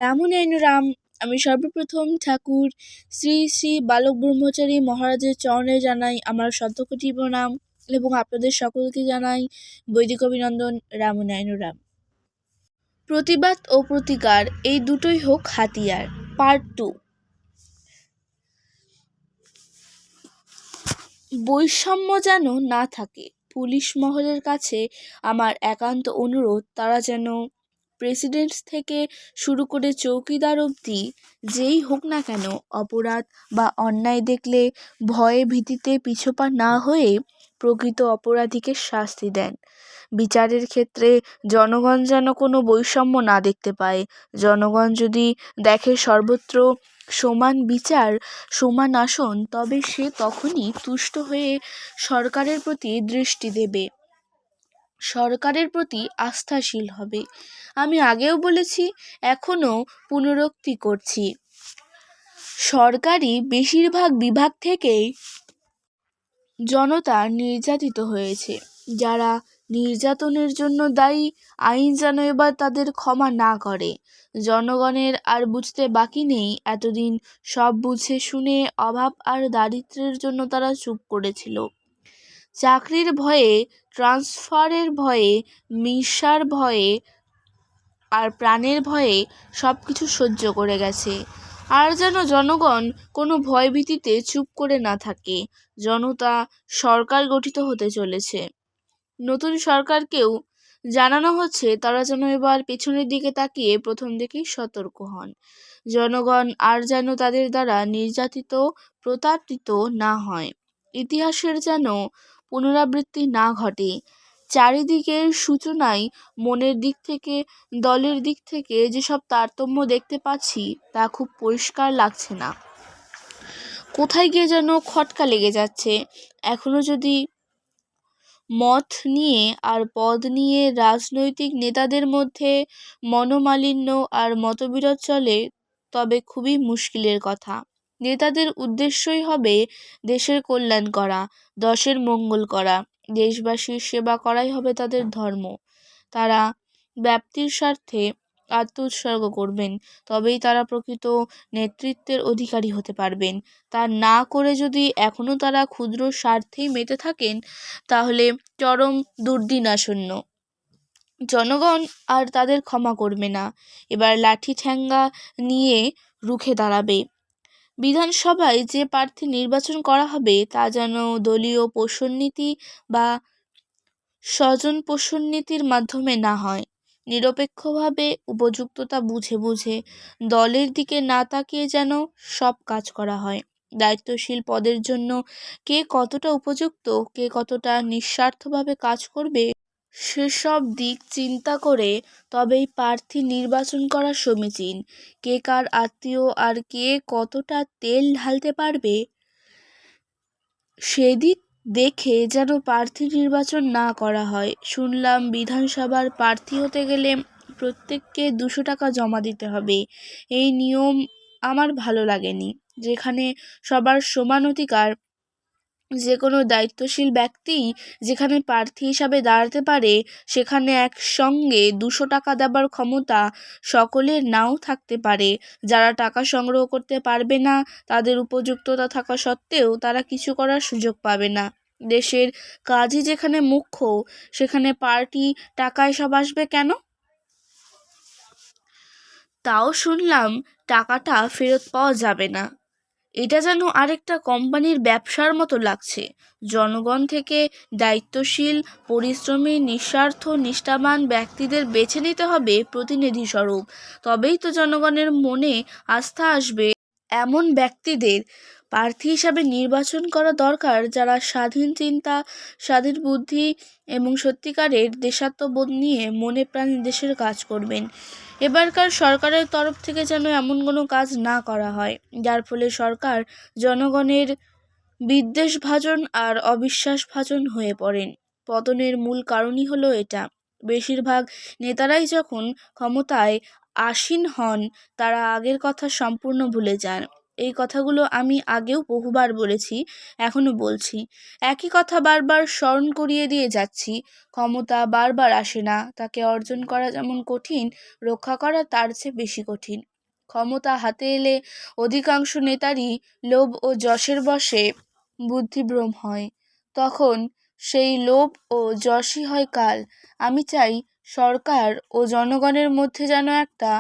রামনারায়ণ রাম। আমি সর্বপ্রথম ঠাকুর শ্রী শ্রী বালক ব্রহ্মচারী মহারাজের চরণে জানাই আমার শতকোটি প্রণাম এবং আপনাদের সকলকে জানাই বৈদিক অভিনন্দন। রামনারায়ণ রাম। প্রতিবাদ ও প্রতিকার এই দুটোই হোক হাতিয়ার। পার্ট 2। বৈষম্য যেন না থাকে। পুলিশ মহলের কাছে আমার একান্ত অনুরোধ, তারা যেন প্রেসিডেন্ট থেকে শুরু করে চৌকিদার অবধি যেই হোক না কেন, অপরাধ বা অন্যায় দেখলে ভয়ে ভীতিতে পিছপা না হয়ে প্রকৃত অপরাধীকে শাস্তি দেন। বিচারের ক্ষেত্রে জনগণ যেন কোনো বৈষম্য না দেখতে পায়। জনগণ যদি দেখে সর্বত্র সমান বিচার, সমান আসন, তবে সে তখনই তুষ্ট হয়ে সরকারের প্রতি দৃষ্টি দেবে, সরকারের প্রতি আস্থাশীল হবে। আমি আগেও বলেছি, এখনও পুনরুক্তি করছি, সরকারি বেশিরভাগ বিভাগ থেকেই জনতা নির্যাতিত হয়েছে। যারা নির্যাতনের জন্য দায়ী, আইন যেন এবার তাদের ক্ষমা না করে। জনগণের আর বুঝতে বাকি নেই, এতদিন সব বুঝে শুনে অভাব আর দারিদ্র্যের জন্য তারা চুপ করেছিল। চাকরির ভয়ে, ট্রান্সফারের ভয়ে, মিশার ভয়ে আর প্রাণের ভয়ে সব কিছু সহ্য করে গেছে। আর যেন জনগণ কোনো ভয়ভীতিতে চুপ করে না থাকে। জনতা সরকার গঠিত হতে চলেছে। নতুন সরকারকেও জানানো হচ্ছে তারা যেন এবার পেছনের দিকে তাকিয়ে প্রথম দিকেই সতর্ক হন। জনগণ আর যেন তাদের দ্বারা নির্যাতিত, প্রতারিত না হয়। ইতিহাসের যেন পুনরাবৃত্তি না ঘটে। চারিদিকের সূচনায় মনের দিক থেকে, দলের দিক থেকে যেসব তারতম্য দেখতে পাচ্ছি তা খুব পরিষ্কার লাগছে না। কোথায় গিয়ে যেন খটকা লেগে যাচ্ছে। এখনো যদি মত নিয়ে আর পদ নিয়ে রাজনৈতিক নেতাদের মধ্যে মনোমালিন্য আর মতবিরোধ চলে, তবে খুবই মুশকিলের কথা। নেতাদের উদ্দেশ্যই হবে দেশের কল্যাণ করা, দশের মঙ্গল করা, দেশবাসীর সেবা করাই হবে তাদের ধর্ম। তারা ব্যাপ্তির স্বার্থে আত্মোৎসর্গ করবেন, তবেই তারা প্রকৃত নেতৃত্বের অধিকারী হতে পারবেন। তা না করে যদি এখনও তারা ক্ষুদ্র স্বার্থেই মেতে থাকেন, তাহলে চরম দুর্দিন আসন্ন। জনগণ আর তাদের ক্ষমা করবে না। এবার লাঠি ঠ্যাঙ্গা নিয়ে রুখে দাঁড়াবে। বিধানসভায় যে প্রার্থী নির্বাচন করা হবে তা যেন দলীয় পোষণনীতি বা স্বজন পোষণনীতির মাধ্যমে না হয়। নিরপেক্ষভাবে, উপযুক্ততা বুঝে বুঝে, দলের দিকে না তাকিয়ে যেন সব কাজ করা হয়। দায়িত্বশীল পদের জন্য কে কতটা উপযুক্ত, কে কতটা নিঃস্বার্থভাবে কাজ করবে, সেসব দিক চিন্তা করে তবেই প্রার্থী নির্বাচন করা সমীচীন। কে কার আত্মীয় আর কে কতটা তেল ঢালতে পারবে, সেদিক দেখে যেন প্রার্থী নির্বাচন না করা হয়। শুনলাম বিধানসভার প্রার্থী হতে গেলে প্রত্যেককে 200 টাকা জমা দিতে হবে। এই নিয়ম আমার ভালো লাগেনি। যেখানে সবার সমান অধিকার, যে কোনো দায়িত্বশীল ব্যক্তিই যেখানে প্রার্থী হিসাবে দাঁড়াতে পারে, সেখানে একসঙ্গে 200 টাকা দেবার ক্ষমতা সকলের নাও থাকতে পারে। যারা টাকা সংগ্রহ করতে পারবে না, তাদের উপযুক্ততা থাকা সত্ত্বেও তারা কিছু করার সুযোগ পাবে না। দেশের কাজই যেখানে মুখ্য, সেখানে পার্টি টাকায় সব আসবে কেন? তাও শুনলাম টাকাটা ফেরত পাওয়া যাবে না। এটা যেন আরেকটা কোম্পানির ব্যবসার মতো লাগছে। জনগণ থেকে দায়িত্বশীল, পরিশ্রমী, নিঃস্বার্থ, নিষ্ঠাবান ব্যক্তিদের বেছে নিতে হবে প্রতিনিধি স্বরূপ। তবেই তো জনগণের মনে আস্থা আসবে। এমন ব্যক্তিদের প্রার্থী হিসাবে নির্বাচন করা দরকার, যারা স্বাধীন চিন্তা, স্বাধীন বুদ্ধি এবং সত্যিকারের দেশাত্মবোধ নিয়ে মনে প্রাণে দেশের কাজ করবেন। এবারকার সরকারের তরফ থেকে যেন এমন কোনো কাজ না করা হয় যার ফলে সরকার জনগণের বিদ্বেষভাজন আর অবিশ্বাসভাজন হয়ে পড়েন। পতনের মূল কারণই হলো এটা। বেশিরভাগ নেতারাই যখন ক্ষমতায় আসীন হন, তারা আগের কথা সম্পূর্ণ ভুলে যান। এই কথাগুলো আমি আগেও বহুবার বলেছি, এখনও বলছি। একই কথা বারবার স্মরণ করিয়ে দিয়ে যাচ্ছি। ক্ষমতা বারবার আসে না, তাকে অর্জন করা যেমন কঠিন, রক্ষা করা তার চেয়ে বেশি কঠিন। ক্ষমতা হাতে এলে অধিকাংশ নেতারই লোভ ও যশের বশে বুদ্ধিভ্রম হয়। তখন সেই লোভ ও যশই হয় কাল। আমি চাই সরকার ও জনগণের মধ্যে যেন একটা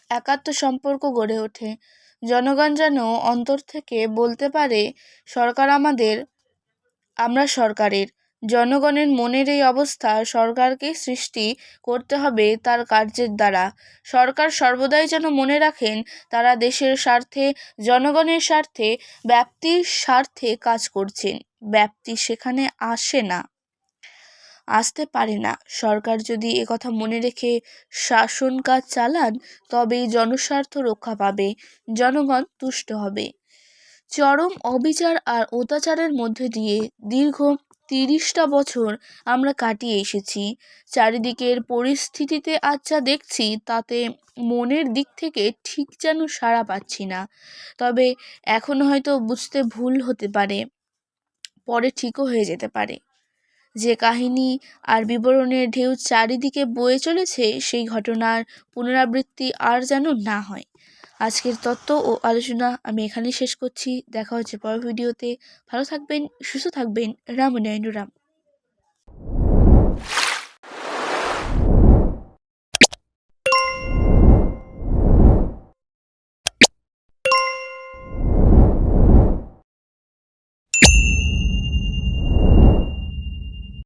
একাত্ম সম্পর্ক গড়ে ওঠে। জনগণ যেন অন্তর থেকে বলতে পারে, সরকার আমাদের, আমরা সরকারের। জনগণের মনের এই অবস্থা সরকারকে সৃষ্টি করতে হবে তার কার্যের দ্বারা। সরকার সর্বদাই যেন মনে রাখেন তারা দেশের স্বার্থে, জনগণের স্বার্থে, ব্যাপ্তির স্বার্থে কাজ করছেন। ব্যাপ্তি সেখানে আসতে পারে না। সরকার যদি একথা মনে রেখে শাসন কাজ চালান, তবেই জনস্বার্থ রক্ষা পাবে, জনগণ তুষ্ট হবে। চরম অবিচার আর অত্যাচারের মধ্যে দিয়ে দীর্ঘ 30টা বছর আমরা কাটিয়ে এসেছি। চারিদিকের পরিস্থিতিতে আজ যা দেখছি তাতে মনের দিক থেকে ঠিক যেন সাড়া পাচ্ছি না। তবে এখন হয়তো বুঝতে ভুল হতে পারে, পরে ঠিকও হয়ে যেতে পারে। যে কাহিনী আর বিবরণের ঢেউ চারিদিকে বয়ে চলেছে, সেই ঘটনার পুনরাবৃত্তি আর যেন না হয়। আজকের তত্ত্ব ও আলোচনা আমি এখানেই শেষ করছি। দেখা হচ্ছে পরের ভিডিওতে। ভালো থাকবেন, সুস্থ থাকবেন। রাম।